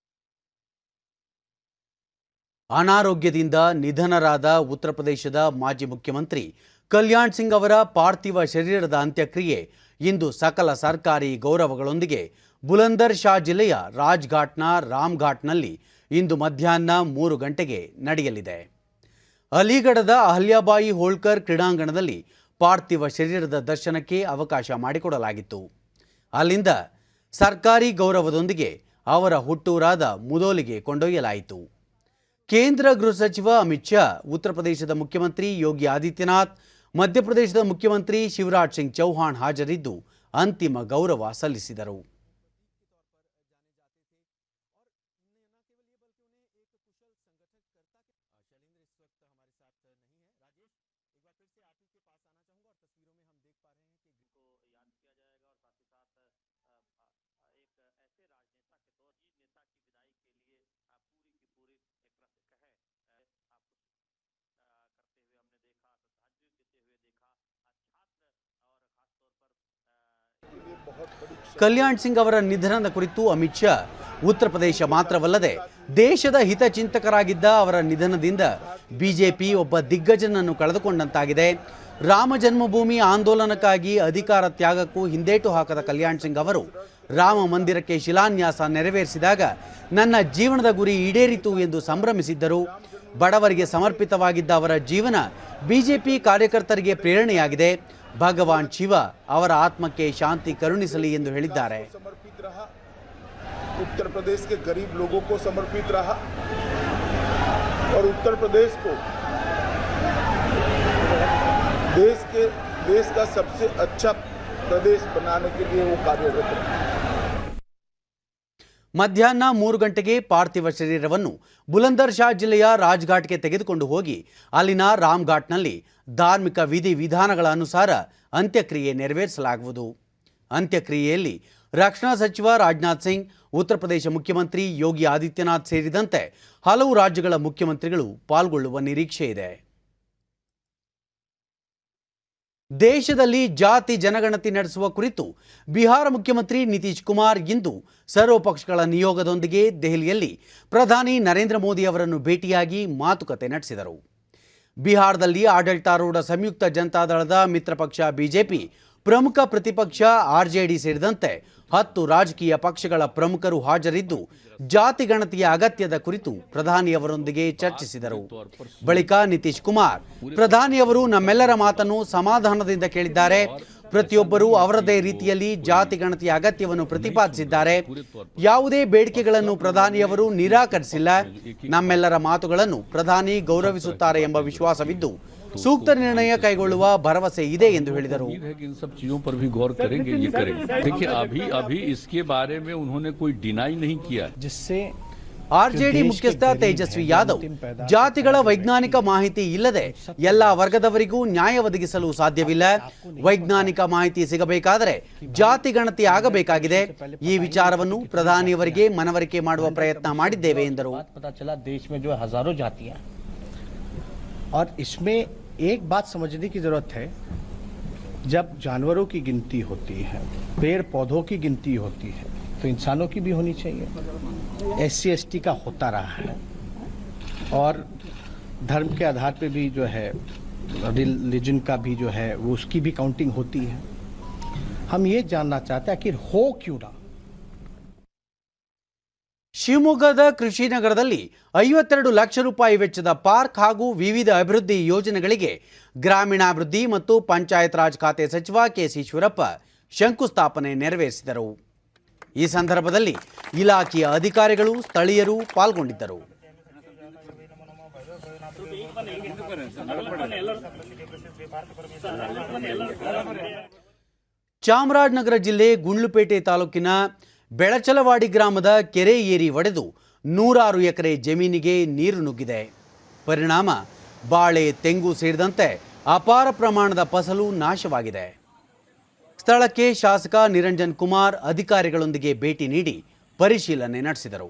Speaker 1: ಅನಾರೋಗ್ಯದಿಂದ ನಿಧನರಾದ ಉತ್ತರ ಪ್ರದೇಶದ ಮಾಜಿ ಮುಖ್ಯಮಂತ್ರಿ ಕಲ್ಯಾಣ್ ಸಿಂಗ್ ಅವರ ಪಾರ್ಥಿವ ಶರೀರದ ಅಂತ್ಯಕ್ರಿಯೆ ಇಂದು ಸಕಲ ಸರ್ಕಾರಿ ಗೌರವಗಳೊಂದಿಗೆ ಬುಲಂದರ್ ಶಾ ಜಿಲ್ಲೆಯ ರಾಜ್ಘಾಟ್ನ ರಾಮ್ಘಾಟ್ನಲ್ಲಿ ಇಂದು ಮಧ್ಯಾಹ್ನ 3 ಗಂಟೆಗೆ ನಡೆಯಲಿದೆ. ಅಲಿಗಢದ ಅಹಲ್ಯಾಬಾಯಿ ಹೋಳ್ಕರ್ ಕ್ರೀಡಾಂಗಣದಲ್ಲಿ ಪಾರ್ಥಿವ ಶರೀರದ ದರ್ಶನಕ್ಕೆ ಅವಕಾಶ ಮಾಡಿಕೊಡಲಾಗಿತ್ತು. ಅಲ್ಲಿಂದ ಸರ್ಕಾರಿ ಗೌರವದೊಂದಿಗೆ ಅವರ ಹುಟ್ಟೂರಾದ ಮುದೋಲಿಗೆ ಕೊಂಡೊಯ್ಯಲಾಯಿತು. ಕೇಂದ್ರ ಗೃಹ ಸಚಿವ ಅಮಿತ್ ಶಾ, ಉತ್ತರ ಪ್ರದೇಶದ ಮುಖ್ಯಮಂತ್ರಿ ಯೋಗಿ ಆದಿತ್ಯನಾಥ್, ಮಧ್ಯಪ್ರದೇಶದ ಮುಖ್ಯಮಂತ್ರಿ ಶಿವರಾಜ್ ಸಿಂಗ್ ಚೌಹಾಣ್ ಹಾಜರಿದ್ದು ಅಂತಿಮ ಗೌರವ ಸಲ್ಲಿಸಿದರು. ಕಲ್ಯಾಣ್ ಸಿಂಗ್ ಅವರ ನಿಧನದ ಕುರಿತು ಅಮಿತ್ ಶಾ, ಉತ್ತರ ಪ್ರದೇಶ ಮಾತ್ರವಲ್ಲದೆ ದೇಶದ ಹಿತಚಿಂತಕರಾಗಿದ್ದ ಅವರ ನಿಧನದಿಂದ ಬಿಜೆಪಿ ಒಬ್ಬ ದಿಗ್ಗಜನನ್ನು ಕಳೆದುಕೊಂಡಂತಾಗಿದೆ. ರಾಮ ಜನ್ಮಭೂಮಿ ಆಂದೋಲನಕ್ಕಾಗಿ ಅಧಿಕಾರ ತ್ಯಾಗಕ್ಕೂ ಹಿಂದೇಟು ಹಾಕದ ಕಲ್ಯಾಣ್ ಸಿಂಗ್ ಅವರು ರಾಮ ಮಂದಿರಕ್ಕೆ ಶಿಲಾನ್ಯಾಸ ನೆರವೇರಿಸಿದಾಗ ನನ್ನ ಜೀವನದ ಗುರಿ ಈಡೇರಿತು ಎಂದು ಸಂಭ್ರಮಿಸಿದ್ದರು. ಬಡವರಿಗೆ ಸಮರ್ಪಿತವಾಗಿದ್ದ ಅವರ ಜೀವನ ಬಿಜೆಪಿ ಕಾರ್ಯಕರ್ತರಿಗೆ ಪ್ರೇರಣೆಯಾಗಿದೆ. ಭಗವಾನ್ ಶಿವ ಅವರ ಆತ್ಮಕ್ಕೆ ಶಾಂತಿ ಕರುಣಿಸಲಿ ಎಂದು ಹೇಳಿದ್ದಾರೆ.
Speaker 5: उत्तर प्रदेश के गरीब लोगों को समर्पित रहा और उत्तर प्रदेश को देश का सबसे अच्छा प्रदेश बनाने के लिए वो कार्यरत रहा.
Speaker 1: ಮಧ್ಯಾಹ್ನ 3 ಗಂಟೆಗೆ ಪಾರ್ಥಿವ ಶರೀರವನ್ನು ಬುಲಂದರ್ ಶಾ ಜಿಲ್ಲೆಯ ರಾಜ್ಘಾಟ್ಗೆ ತೆಗೆದುಕೊಂಡು ಹೋಗಿ ಅಲ್ಲಿನ ರಾಮ್ಘಾಟ್ನಲ್ಲಿ ಧಾರ್ಮಿಕ ವಿಧಿವಿಧಾನಗಳ ಅನುಸಾರ ಅಂತ್ಯಕ್ರಿಯೆ ನೆರವೇರಿಸಲಾಗುವುದು. ಅಂತ್ಯಕ್ರಿಯೆಯಲ್ಲಿ ರಕ್ಷಣಾ ಸಚಿವ ರಾಜನಾಥ್ ಸಿಂಗ್, ಉತ್ತರ ಪ್ರದೇಶ ಮುಖ್ಯಮಂತ್ರಿ ಯೋಗಿ ಆದಿತ್ಯನಾಥ್ ಸೇರಿದಂತೆ ಹಲವು ರಾಜ್ಯಗಳ ಮುಖ್ಯಮಂತ್ರಿಗಳು ಪಾಲ್ಗೊಳ್ಳುವ ನಿರೀಕ್ಷೆ ಇದೆ. ದೇಶದಲ್ಲಿ ಜಾತಿ ಜನಗಣತಿ ನಡೆಸುವ ಕುರಿತು ಬಿಹಾರ ಮುಖ್ಯಮಂತ್ರಿ ನಿತೀಶ್ ಕುಮಾರ್ ಇಂದು ಸರ್ವಪಕ್ಷಗಳ ನಿಯೋಗದೊಂದಿಗೆ ದೆಹಲಿಯಲ್ಲಿ ಪ್ರಧಾನಿ ನರೇಂದ್ರ ಮೋದಿ ಅವರನ್ನು ಭೇಟಿಯಾಗಿ ಮಾತುಕತೆ ನಡೆಸಿದರು. ಬಿಹಾರದಲ್ಲಿ ಆಡಳಿತಾರೂಢ ಸಂಯುಕ್ತ ಜನತಾದಳದ ಮಿತ್ರ ಪಕ್ಷ ಬಿಜೆಪಿ, ಪ್ರಮುಖ ಪ್ರತಿಪಕ್ಷ RJD ಸೇರಿದಂತೆ 10 ರಾಜಕೀಯ ಪಕ್ಷಗಳ ಪ್ರಮುಖರು ಹಾಜರಿದ್ದು ಜಾತಿ ಗಣತಿಯ ಅಗತ್ಯದ ಕುರಿತು ಪ್ರಧಾನಿಯವರೊಂದಿಗೆ ಚರ್ಚಿಸಿದರು. ಬಳಿಕ ನಿತೀಶ್ ಕುಮಾರ್, ಪ್ರಧಾನಿಯವರು ನಮ್ಮೆಲ್ಲರ ಮಾತನ್ನು ಸಮಾಧಾನದಿಂದ ಕೇಳಿದ್ದಾರೆ. ಪ್ರತಿಯೊಬ್ಬರೂ ಅವರದೇ ರೀತಿಯಲ್ಲಿ ಜಾತಿ ಗಣತಿಯ ಅಗತ್ಯವನ್ನು ಪ್ರತಿಪಾದಿಸಿದ್ದಾರೆ. ಯಾವುದೇ ಬೇಡಿಕೆಗಳನ್ನು ಪ್ರಧಾನಿಯವರು ನಿರಾಕರಿಸಿಲ್ಲ. ನಮ್ಮೆಲ್ಲರ ಮಾತುಗಳನ್ನು ಪ್ರಧಾನಿ ಗೌರವಿಸುತ್ತಾರೆ ಎಂಬ ವಿಶ್ವಾಸವಿದ್ದು ಸೂಕ್ತ ನಿರ್ಣಯ ಕೈಗೊಳ್ಳುವ ಭರವಸೆ ಇದೆ ಎಂದು ಹೇಳಿದರು.
Speaker 6: इन सब चीजों पर भी गौर करेंगे, ये करेंगे. देखिए अभी इसके बारे में उन्होंने कोई डिनाई नहीं किया.
Speaker 7: जिससे
Speaker 1: ಆರ್ಜೆಡಿ ಮುಖ್ಯಸ್ಥ ತೇಜಸ್ವಿ ಯಾದವ್ ಜಾತಿಗಳ ವೈಜ್ಞಾನಿಕ ಮಾಹಿತಿ ಇಲ್ಲದೆ ಎಲ್ಲ ವರ್ಗದವರಿಗೂ ನ್ಯಾಯ ಒದಗಿಸಲು ಸಾಧ್ಯವಿಲ್ಲ. ವೈಜ್ಞಾನಿಕ ಮಾಹಿತಿ ಸಿಗಬೇಕಾದರೆ ಜಾತಿ ಗಣತಿ ಆಗಬೇಕಾಗಿದೆ. ಈ ವಿಚಾರವನ್ನು ಪ್ರಧಾನಿಯವರಿಗೆ ಮನವರಿಕೆ ಮಾಡುವ ಪ್ರಯತ್ನ ಮಾಡಿದ್ದೇವೆ ಎಂದರು.
Speaker 7: पता चला देश में जो हजारों जातियां और इसमें एक बात समझने की जरूरत है, जब जानवरों की गिनती होती है, पेड़ पौधों की गिनती होती है, तो इंसानों की भी होनी चाहिए। SC ST का होता रहा है और धर्म के आधार पे भी जो है रिलीजन का भी जो है वो उसकी भी काउंटिंग होती है। हम ये जानना चाहते हैं आखिर हो क्यों ना।
Speaker 1: ಶಿವಮೊಗ್ಗದ ಕೃಷಿನಗರದಲ್ಲಿ 52 ಲಕ್ಷ ರೂಪಾಯಿ ವೆಚ್ಚದ ಪಾರ್ಕ್ ಹಾಗೂ ವಿವಿಧ ಅಭಿವೃದ್ಧಿ ಯೋಜನೆಗಳಿಗೆ ಗ್ರಾಮೀಣಾಭಿವೃದ್ಧಿ ಮತ್ತು ಪಂಚಾಯತ್ ರಾಜ್ ಖಾತೆ ಸಚಿವ ಕೆಸಿ ಈಶ್ವರಪ್ಪ ಶಂಕುಸ್ಥಾಪನೆ ನೆರವೇರಿಸಿದರು. ಈ ಸಂದರ್ಭದಲ್ಲಿ ಇಲಾಖೆಯ ಅಧಿಕಾರಿಗಳು ಸ್ಥಳೀಯರು ಪಾಲ್ಗೊಂಡಿದ್ದರು. ಚಾಮರಾಜನಗರ ಜಿಲ್ಲೆ ಗುಂಡ್ಲುಪೇಟೆ ತಾಲೂಕಿನ ಬೆಳಚಲವಾಡಿ ಗ್ರಾಮದ ಕೆರೆ ಏರಿ ಒಡೆದು 100 ಎಕರೆ ಜಮೀನಿಗೆ ನೀರು ನುಗ್ಗಿದೆ. ಪರಿಣಾಮ ಬಾಳೆ, ತೆಂಗು ಸೇರಿದಂತೆ ಅಪಾರ ಪ್ರಮಾಣದ ಫಸಲು ನಾಶವಾಗಿದೆ. ಸ್ಥಳಕ್ಕೆ ಶಾಸಕ ನಿರಂಜನ್ ಕುಮಾರ್ ಅಧಿಕಾರಿಗಳೊಂದಿಗೆ ಭೇಟಿ ನೀಡಿ ಪರಿಶೀಲನೆ ನಡೆಸಿದರು.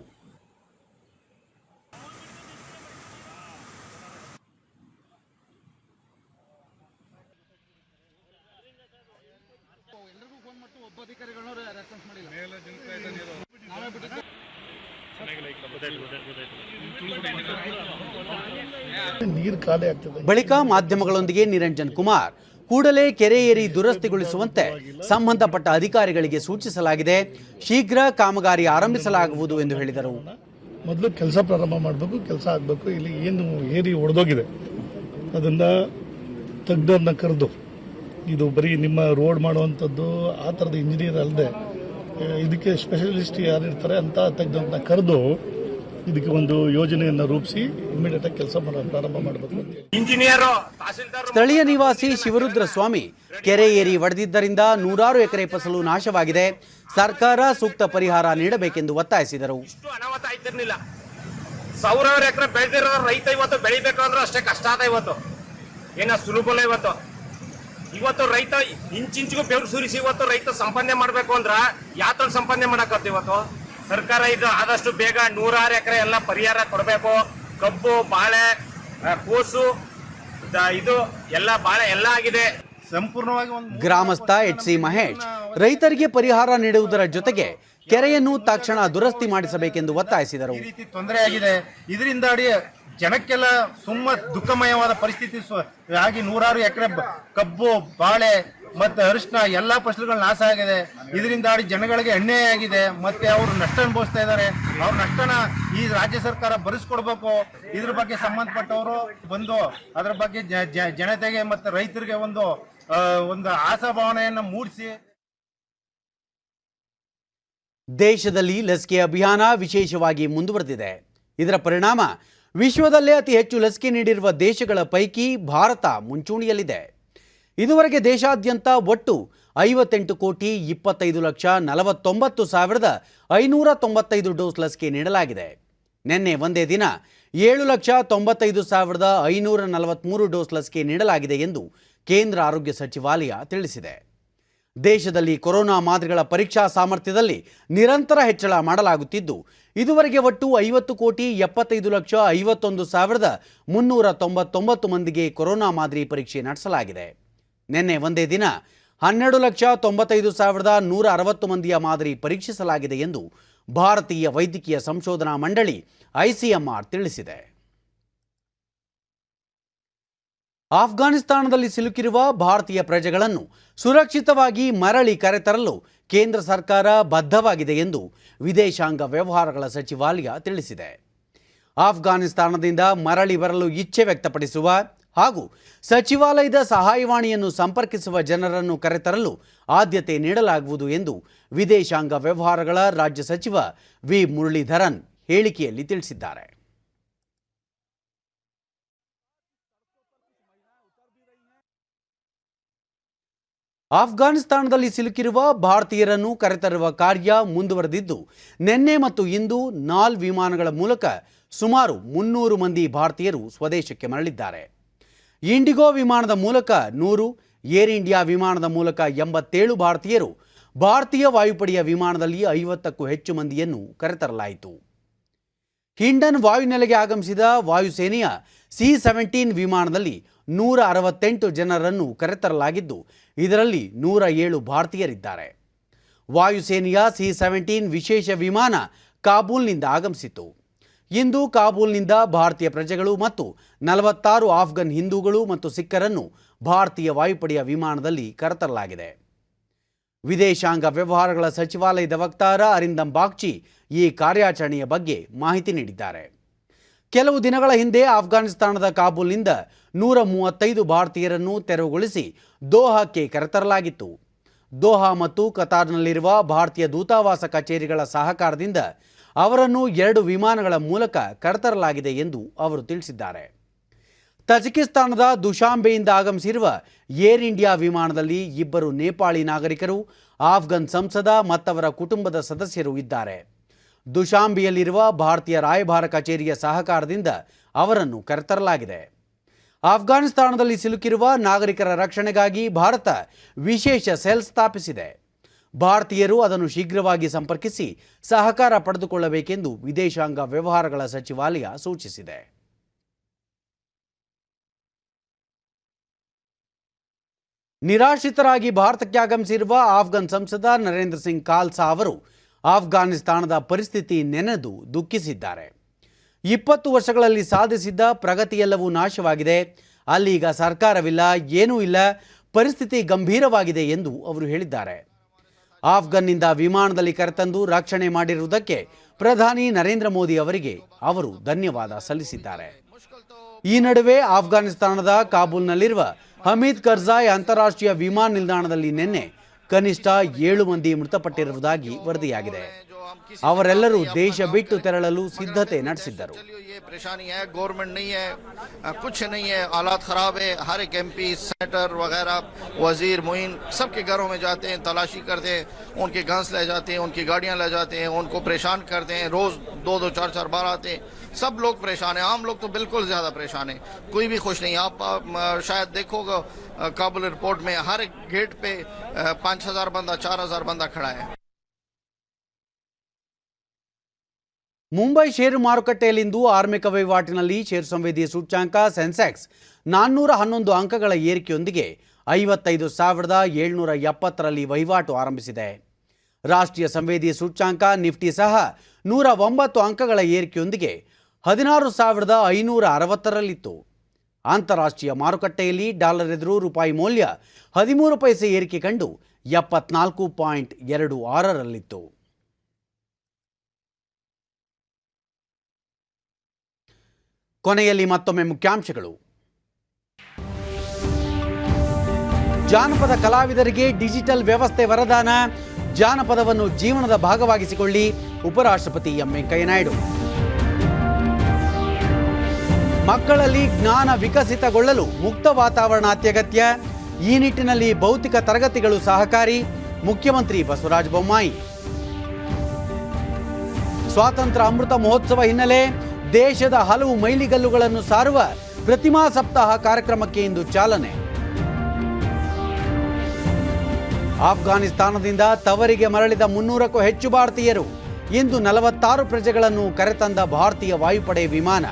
Speaker 1: ಬಳಿಕ ಮಾಧ್ಯಮಗಳೊಂದಿಗೆ ನಿರಂಜನ್ ಕುಮಾರ್ ಕೂಡಲೇ ಕೆರೆ ಏರಿ ದುರಸ್ತಿಗೊಳಿಸುವಂತೆ ಸಂಬಂಧಪಟ್ಟ ಅಧಿಕಾರಿಗಳಿಗೆ ಸೂಚಿಸಲಾಗಿದೆ. ಶೀಘ್ರ ಕಾಮಗಾರಿ ಆರಂಭಿಸಲಾಗುವುದು ಎಂದು ಹೇಳಿದರು.
Speaker 8: ಮೊದಲು ಕೆಲಸ ಪ್ರಾರಂಭ ಮಾಡಬೇಕು, ಕೆಲಸ ಆಗಬೇಕು. ಇಲ್ಲಿ ಏನು ಏರಿ ಒಡೆದೋಗಿದೆ ಅದನ್ನು ತೆಗ್ದವ್ರನ್ನ ಕರೆದು, ಇದು ಬರೀ ನಿಮ್ಮ ರೋಡ್ ಮಾಡುವಂಥದ್ದು ಆ ಥರದ ಇಂಜಿನಿಯರ್ ಅಲ್ಲದೆ ಇದಕ್ಕೆ ಸ್ಪೆಷಲಿಸ್ಟ್ ಯಾರಿರ್ತಾರೆ ಅಂತ ತೆಗ್ದವ್ರನ್ನ ಕರೆದು ಇದಕ್ಕೆ ಒಂದು ಯೋಜನೆಯನ್ನು ರೂಪಿಸಿ ಇಮಿಡಿಯೇಟ್ ಆಗಿ ಕೆಲಸ ಪ್ರಾರಂಭ ಮಾಡಬೇಕು.
Speaker 1: ಸ್ಥಳೀಯ ನಿವಾಸಿ ಶಿವರುದ್ರ ಸ್ವಾಮಿ ಕೆರೆ ಏರಿ ಒಡೆದಿದ್ದರಿಂದ 100 ಎಕರೆ ಫಸಲು ನಾಶವಾಗಿದೆ. ಸರ್ಕಾರ ಸೂಕ್ತ ಪರಿಹಾರ ನೀಡಬೇಕೆಂದು ಒತ್ತಾಯಿಸಿದರು.
Speaker 9: ಅನಾಹುತ ಆಯ್ತಿರ್ಲಿಲ್ಲ. ಸಾವಿರಾರು ಎಕರೆ ಬೆಳೆದಿರೋ ರೈತ ಇವತ್ತು ಬೆಳಿಬೇಕು ಅಂದ್ರೆ ಅಷ್ಟೇ ಕಷ್ಟ ಆದ. ಇವತ್ತು ಏನ ಸುಲಭಲ್ಲ. ಇವತ್ತು ರೈತ ಇಂಚಿಂಚಿಗೂ ಬೆವರು ಸುರಿಸಿ ಇವತ್ತು ರೈತ ಸಂಪಾದನೆ ಮಾಡಬೇಕು ಅಂದ್ರ ಯಾತ್ರ ಸಂಪಾದನೆ ಮಾಡಕತ್ತ. ಇವತ್ತು ಸರ್ಕಾರ ಇದು ಆದಷ್ಟು ಬೇಗ 106 ಎಕರೆ ಎಲ್ಲ ಪರಿಹಾರ ಕೊಡಬೇಕು. ಕಬ್ಬು, ಬಾಳೆ, ಕೋಸು, ಇದು ಎಲ್ಲ ಬಾಳೆ ಎಲ್ಲ ಆಗಿದೆ ಸಂಪೂರ್ಣವಾಗಿ.
Speaker 1: ಗ್ರಾಮಸ್ಥ HC ಮಹೇಶ್ ರೈತರಿಗೆ ಪರಿಹಾರ ನೀಡುವುದರ ಜೊತೆಗೆ ಕೆರೆಯನ್ನು ತಕ್ಷಣ ದುರಸ್ತಿ ಮಾಡಿಸಬೇಕೆಂದು ಒತ್ತಾಯಿಸಿದರು.
Speaker 10: ಈ ರೀತಿ ತೊಂದರೆ ಆಗಿದೆ. ಇದರಿಂದ ಜನಕ್ಕೆಲ್ಲ ದುಃಖಮಯವಾದ ಪರಿಸ್ಥಿತಿ ಆಗಿ 106 ಎಕರೆ ಕಬ್ಬು, ಬಾಳೆ ಮತ್ತೆ ಅರಿಶಿನ ಎಲ್ಲಾ ಫಸಲುಗಳು ನಾಶ ಆಗಿದೆ. ಇದರಿಂದ ಜನಗಳಿಗೆ ಅನ್ಯಾಯ ಆಗಿದೆ. ಮತ್ತೆ ಅವರು ನಷ್ಟ ಅನುಭವಿಸ್ತಾ ಇದ್ದಾರೆ. ಅವ್ರ ನಷ್ಟನ ಈ ರಾಜ್ಯ ಸರ್ಕಾರ ಭರಿಸ್ಕೊಡ್ಬೇಕು. ಇದ್ರ ಬಗ್ಗೆ ಸಂಬಂಧಪಟ್ಟವರು ಬಂದು ಅದರ ಬಗ್ಗೆ ಜನತೆಗೆ ಮತ್ತೆ ರೈತರಿಗೆ ಒಂದು ಆಶಾಭಾವನೆಯನ್ನು ಮೂಡಿಸಿ.
Speaker 1: ದೇಶದಲ್ಲಿ ಲಸಿಕೆ ಅಭಿಯಾನ ವಿಶೇಷವಾಗಿ ಮುಂದುವರೆದಿದೆ. ಇದರ ಪರಿಣಾಮ ವಿಶ್ವದಲ್ಲೇ ಅತಿ ಹೆಚ್ಚು ಲಸಿಕೆ ನೀಡಿರುವ ದೇಶಗಳ ಪೈಕಿ ಭಾರತ ಮುಂಚೂಣಿಯಲ್ಲಿದೆ. ಇದುವರೆಗೆ ದೇಶಾದ್ಯಂತ ಒಟ್ಟು 58,25,49,595 ಡೋಸ್ ಲಸಿಕೆ ನೀಡಲಾಗಿದೆ. ನಿನ್ನೆ ಒಂದೇ ದಿನ 7,95,543 ಡೋಸ್ ಲಸಿಕೆ ನೀಡಲಾಗಿದೆ ಎಂದು ಕೇಂದ್ರ ಆರೋಗ್ಯ ಸಚಿವಾಲಯ ತಿಳಿಸಿದೆ. ದೇಶದಲ್ಲಿ ಕೊರೋನಾ ಮಾದರಿಗಳ ಪರೀಕ್ಷಾ ಸಾಮರ್ಥ್ಯದಲ್ಲಿ ನಿರಂತರ ಹೆಚ್ಚಳ ಮಾಡಲಾಗುತ್ತಿದ್ದು, ಇದುವರೆಗೆ ಒಟ್ಟು 50,75,51,399 ಮಂದಿಗೆ ಕೊರೋನಾ ಮಾದರಿ ಪರೀಕ್ಷೆ ನಡೆಸಲಾಗಿದೆ. ನಿನ್ನೆ ಒಂದೇ ದಿನ 12,95,160 ಮಂದಿಯ ಮಾದರಿ ಪರೀಕ್ಷಿಸಲಾಗಿದೆ ಎಂದು ಭಾರತೀಯ ವೈದ್ಯಕೀಯ ಸಂಶೋಧನಾ ಮಂಡಳಿ ICMR ತಿಳಿಸಿದೆ. ಆಫ್ಘಾನಿಸ್ತಾನದಲ್ಲಿ ಸಿಲುಕಿರುವ ಭಾರತೀಯ ಪ್ರಜೆಗಳನ್ನು ಸುರಕ್ಷಿತವಾಗಿ ಮರಳಿ ಕರೆತರಲು ಕೇಂದ್ರ ಸರ್ಕಾರ ಬದ್ಧವಾಗಿದೆ ಎಂದು ವಿದೇಶಾಂಗ ವ್ಯವಹಾರಗಳ ಸಚಿವಾಲಯ ತಿಳಿಸಿದೆ. ಆಫ್ಘಾನಿಸ್ತಾನದಿಂದ ಮರಳಿ ಬರಲು ಇಚ್ಛೆ ವ್ಯಕ್ತಪಡಿಸುವ ಹಾಗೂ ಸಚಿವಾಲಯದ ಸಹಾಯವಾಣಿಯನ್ನು ಸಂಪರ್ಕಿಸುವ ಜನರನ್ನು ಕರೆತರಲು ಆದ್ಯತೆ ನೀಡಲಾಗುವುದು ಎಂದು ವಿದೇಶಾಂಗ ವ್ಯವಹಾರಗಳ ರಾಜ್ಯ ಸಚಿವ ವಿ ಮುರಳೀಧರನ್ ಹೇಳಿಕೆಯಲ್ಲಿ ತಿಳಿಸಿದ್ದಾರೆ. ಆಫ್ಘಾನಿಸ್ತಾನದಲ್ಲಿ ಸಿಲುಕಿರುವ ಭಾರತೀಯರನ್ನು ಕರೆತರುವ ಕಾರ್ಯ ಮುಂದುವರೆದಿದ್ದು, ನಿನ್ನೆ ಮತ್ತು ಇಂದು 4 ವಿಮಾನಗಳ ಮೂಲಕ ಸುಮಾರು 300 ಮಂದಿ ಭಾರತೀಯರು ಸ್ವದೇಶಕ್ಕೆ ಮರಳಿದ್ದಾರೆ. ಇಂಡಿಗೋ ವಿಮಾನದ ಮೂಲಕ 100, ಏರ್ ಇಂಡಿಯಾ ವಿಮಾನದ ಮೂಲಕ 87 ಭಾರತೀಯರು, ಭಾರತೀಯ ವಾಯುಪಡೆಯ ವಿಮಾನದಲ್ಲಿ 50ಕ್ಕೂ ಹೆಚ್ಚು ಮಂದಿಯನ್ನು ಕರೆತರಲಾಯಿತು. ಹಿಂಡನ್ ವಾಯುನೆಲೆಗೆ ಆಗಮಿಸಿದ ವಾಯುಸೇನೆಯ C-17 ವಿಮಾನದಲ್ಲಿ 168 ಜನರನ್ನು ಕರೆತರಲಾಗಿದ್ದು, ಇದರಲ್ಲಿ 107 ಭಾರತೀಯರಿದ್ದಾರೆ. ವಾಯುಸೇನೆಯ C-17 ವಿಶೇಷ ವಿಮಾನ ಕಾಬೂಲ್ನಿಂದ ಆಗಮಿಸಿತು. ಇಂದು ಕಾಬೂಲ್ನಿಂದ ಭಾರತೀಯ ಪ್ರಜೆಗಳು ಮತ್ತು 46 ಆಫ್ಘನ್ ಹಿಂದೂಗಳು ಮತ್ತು ಸಿಖ್ಖರನ್ನು ಭಾರತೀಯ ವಾಯುಪಡೆಯ ವಿಮಾನದಲ್ಲಿ ಕರೆತರಲಾಗಿದೆ. ವಿದೇಶಾಂಗ ವ್ಯವಹಾರಗಳ ಸಚಿವಾಲಯದ ವಕ್ತಾರ ಅರಿಂದಮ್ ಬಾಗ್ಚಿ ಈ ಕಾರ್ಯಾಚರಣೆಯ ಬಗ್ಗೆ ಮಾಹಿತಿ ನೀಡಿದ್ದಾರೆ. ಕೆಲವು ದಿನಗಳ ಹಿಂದೆ ಆಫ್ಘಾನಿಸ್ತಾನದ ಕಾಬೂಲ್ನಿಂದ 135 ಭಾರತೀಯರನ್ನು ತೆರವುಗೊಳಿಸಿ ದೋಹಾಕ್ಕೆ ಕರೆತರಲಾಗಿತ್ತು. ದೋಹಾ ಮತ್ತು ಕತಾರ್ನಲ್ಲಿರುವ ಭಾರತೀಯ ದೂತಾವಾಸ ಕಚೇರಿಗಳ ಸಹಕಾರದಿಂದ ಅವರನ್ನು 2 ವಿಮಾನಗಳ ಮೂಲಕ ಕರೆತರಲಾಗಿದೆ ಎಂದು ಅವರು ತಿಳಿಸಿದ್ದಾರೆ. ತಜಿಕಿಸ್ತಾನದ ದುಶಾಂಬೆಯಿಂದ ಆಗಮಿಸಿರುವ ಏರ್ ಇಂಡಿಯಾ ವಿಮಾನದಲ್ಲಿ 2 ನೇಪಾಳಿ ನಾಗರಿಕರು, ಆಫ್ಘನ್ ಸಂಸದ ಮತ್ತವರ ಕುಟುಂಬದ ಸದಸ್ಯರು ಇದ್ದಾರೆ. ದುಶಾಂಬೆಯಲ್ಲಿರುವ ಭಾರತೀಯ ರಾಯಭಾರ ಕಚೇರಿಯ ಸಹಕಾರದಿಂದ ಅವರನ್ನು ಕರೆತರಲಾಗಿದೆ. ಆಫ್ಘಾನಿಸ್ತಾನದಲ್ಲಿ ಸಿಲುಕಿರುವ ನಾಗರಿಕರ ರಕ್ಷಣೆಗಾಗಿ ಭಾರತ ವಿಶೇಷ ಸೆಲ್ ಸ್ಥಾಪಿಸಿದೆ. ಭಾರತೀಯರು ಅದನ್ನು ಶೀಘ್ರವಾಗಿ ಸಂಪರ್ಕಿಸಿ ಸಹಕಾರ ಪಡೆದುಕೊಳ್ಳಬೇಕೆಂದು ವಿದೇಶಾಂಗ ವ್ಯವಹಾರಗಳ ಸಚಿವಾಲಯ ಸೂಚಿಸಿದೆ. ನಿರಾಶ್ರಿತರಾಗಿ ಭಾರತಕ್ಕೆ ಆಗಮಿಸಿರುವ ಆಫ್ಘನ್ ಸಂಸದ ನರೇಂದ್ರ ಸಿಂಗ್ ಖಾಲ್ಸಾ ಅವರು ಆಫ್ಘಾನಿಸ್ತಾನದ ಪರಿಸ್ಥಿತಿ ನೆನೆದು ದುಃಖಿಸಿದ್ದಾರೆ. 20 ವರ್ಷಗಳಲ್ಲಿ ಸಾಧಿಸಿದ್ದ ಪ್ರಗತಿಯೆಲ್ಲವೂ ನಾಶವಾಗಿದೆ. ಅಲ್ಲೀಗ ಸರ್ಕಾರವಿಲ್ಲ, ಏನೂ ಇಲ್ಲ, ಪರಿಸ್ಥಿತಿ ಗಂಭೀರವಾಗಿದೆ ಎಂದು ಅವರು ಹೇಳಿದ್ದಾರೆ. ಆಫ್ಘನ್ನಿಂದ ವಿಮಾನದಲ್ಲಿ ಕರೆತಂದು ರಕ್ಷಣೆ ಮಾಡಿರುವುದಕ್ಕೆ ಪ್ರಧಾನಿ ನರೇಂದ್ರ ಮೋದಿ ಅವರಿಗೆ ಅವರು ಧನ್ಯವಾದ ಸಲ್ಲಿಸಿದ್ದಾರೆ. ಈ ನಡುವೆ ಆಫ್ಘಾನಿಸ್ತಾನದ ಕಾಬೂಲ್ನಲ್ಲಿರುವ ಹಮೀದ್ ಕರ್ಜಾಯ್ ಅಂತಾರಾಷ್ಟ್ರೀಯ ವಿಮಾನ ನಿಲ್ದಾಣದಲ್ಲಿ ನಿನ್ನೆ ಕನಿಷ್ಠ 7 ಮಂದಿ ಮೃತಪಟ್ಟಿರುವುದಾಗಿ ವರದಿಯಾಗಿದೆ. ಅವರೆಲ್ಲರೂ ದೇಶ ಬಿಟ್ಟು ತೆರಳಲು ಸಿದ್ಧತೆ ನಡೆಸಿದ್ದರು.
Speaker 11: परेशानी है, गवर्नमेंट नहीं है, कुछ नहीं है, हालात खराब है. हर एक MP, सेनेटर वगैरह, वजीर, मुइन सबके घरों में जाते हैं, तलाशी करते हैं, उनके गन्स ले जाते हैं, उनकी गाड़ियां ले जाते हैं, उनको परेशान करते हैं. रोज 2-2, 4-4 बार आते हैं. सब लोग परेशान हैं. आम लोग तो बिल्कुल ज्यादा परेशान है, कोई भी खुश नहीं. आप शायद देखोगे काबुल एयरपोर्ट में हर एक गेट पे 5,000 बंदा, 4,000 बंदा खड़ा है.
Speaker 1: ಮುಂಬೈ ಷೇರು ಮಾರುಕಟ್ಟೆಯಲ್ಲಿಂದು ಆರ್ಮಿಕ ವಹಿವಾಟಿನಲ್ಲಿ ಷೇರು ಸಂವೇದಿ ಸೂಚ್ಯಾಂಕ ಸೆನ್ಸೆಕ್ಸ್ 411 ಅಂಕಗಳ ಏರಿಕೆಯೊಂದಿಗೆ 55,770ರಲ್ಲಿ ವಹಿವಾಟು ಆರಂಭಿಸಿದೆ. ರಾಷ್ಟ್ರೀಯ ಸಂವೇದಿ ಸೂಚ್ಯಾಂಕ ನಿಫ್ಟಿ ಸಹ 109 ಅಂಕಗಳ ಏರಿಕೆಯೊಂದಿಗೆ 16,560ರಲ್ಲಿತ್ತು. ಅಂತಾರಾಷ್ಟ್ರೀಯ ಮಾರುಕಟ್ಟೆಯಲ್ಲಿ ಡಾಲರ್ ಎದುರು ರೂಪಾಯಿ ಮೌಲ್ಯ 13 ಪೈಸೆ ಏರಿಕೆ ಕಂಡು 74.26ರಲ್ಲಿತ್ತು. ಕೊನೆಯಲ್ಲಿ ಮತ್ತೊಮ್ಮೆ ಮುಖ್ಯಾಂಶಗಳು. ಜಾನಪದ ಕಲಾವಿದರಿಗೆ ಡಿಜಿಟಲ್ ವ್ಯವಸ್ಥೆ ವರದಾನ, ಜಾನಪದವನ್ನು ಜೀವನದ ಭಾಗವಾಗಿಸಿಕೊಳ್ಳಿ, ಉಪರಾಷ್ಟ್ರಪತಿ ಎಂ ವೆಂಕಯ್ಯನಾಯ್ಡು. ಮಕ್ಕಳಲ್ಲಿ ಜ್ಞಾನ ವಿಕಸಿತಗೊಳ್ಳಲು ಮುಕ್ತ ವಾತಾವರಣ ಅತ್ಯಗತ್ಯ, ಈ ನಿಟ್ಟಿನಲ್ಲಿ ಭೌತಿಕ ತರಗತಿಗಳು ಸಹಕಾರಿ, ಮುಖ್ಯಮಂತ್ರಿ ಬಸವರಾಜ ಬೊಮ್ಮಾಯಿ. ಸ್ವಾತಂತ್ರ್ಯ ಅಮೃತ ಮಹೋತ್ಸವ ಹಿನ್ನೆಲೆ ದೇಶದ ಹಲವು ಮೈಲಿಗಲ್ಲುಗಳನ್ನು ಸಾರುವ ಪ್ರತಿಮಾ ಸಪ್ತಾಹ ಕಾರ್ಯಕ್ರಮಕ್ಕೆ ಇಂದು ಚಾಲನೆ. ಆಫ್ಘಾನಿಸ್ತಾನದಿಂದ ತವರಿಗೆ ಮರಳಿದ 300ಕ್ಕೂ ಹೆಚ್ಚು ಭಾರತೀಯರು, ಇಂದು 46 ಪ್ರಜೆಗಳನ್ನು ಕರೆತಂದ ಭಾರತೀಯ ವಾಯುಪಡೆ ವಿಮಾನ.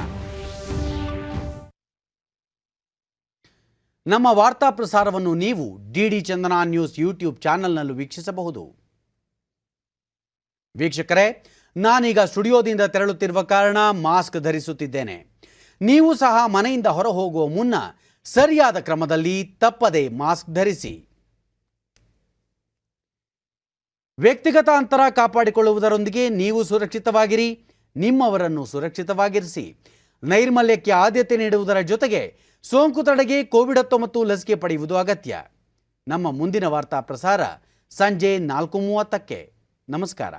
Speaker 1: ನಮ್ಮ ವಾರ್ತಾ ಪ್ರಸಾರವನ್ನು ನೀವು ಡಿಡಿ ಚಂದನ ನ್ಯೂಸ್ ಯೂಟ್ಯೂಬ್ ಚಾನೆಲ್ನಲ್ಲೂ ವೀಕ್ಷಿಸಬಹುದು. ವೀಕ್ಷಕರೇ, ನಾನೀಗ ಸ್ಟುಡಿಯೋದಿಂದ ತೆರಳುತ್ತಿರುವ ಕಾರಣ ಮಾಸ್ಕ್ ಧರಿಸುತ್ತಿದ್ದೇನೆ. ನೀವು ಸಹ ಮನೆಯಿಂದ ಹೊರ ಹೋಗುವ ಮುನ್ನ ಸರಿಯಾದ ಕ್ರಮದಲ್ಲಿ ತಪ್ಪದೆ ಮಾಸ್ಕ್ ಧರಿಸಿ. ವ್ಯಕ್ತಿಗತ ಅಂತರ ಕಾಪಾಡಿಕೊಳ್ಳುವುದರೊಂದಿಗೆ ನೀವು ಸುರಕ್ಷಿತವಾಗಿರಿ, ನಿಮ್ಮವರನ್ನು ಸುರಕ್ಷಿತವಾಗಿರಿಸಿ. ನೈರ್ಮಲ್ಯಕ್ಕೆ ಆದ್ಯತೆ ನೀಡುವುದರ ಜೊತೆಗೆ ಸೋಂಕು ತಡೆಗೆ ಕೋವಿಡ್-19 ಲಸಿಕೆ ಪಡೆಯುವುದು ಅಗತ್ಯ. ನಮ್ಮ ಮುಂದಿನ ವಾರ್ತಾ ಪ್ರಸಾರ ಸಂಜೆ 4:30ಕ್ಕೆ. ನಮಸ್ಕಾರ.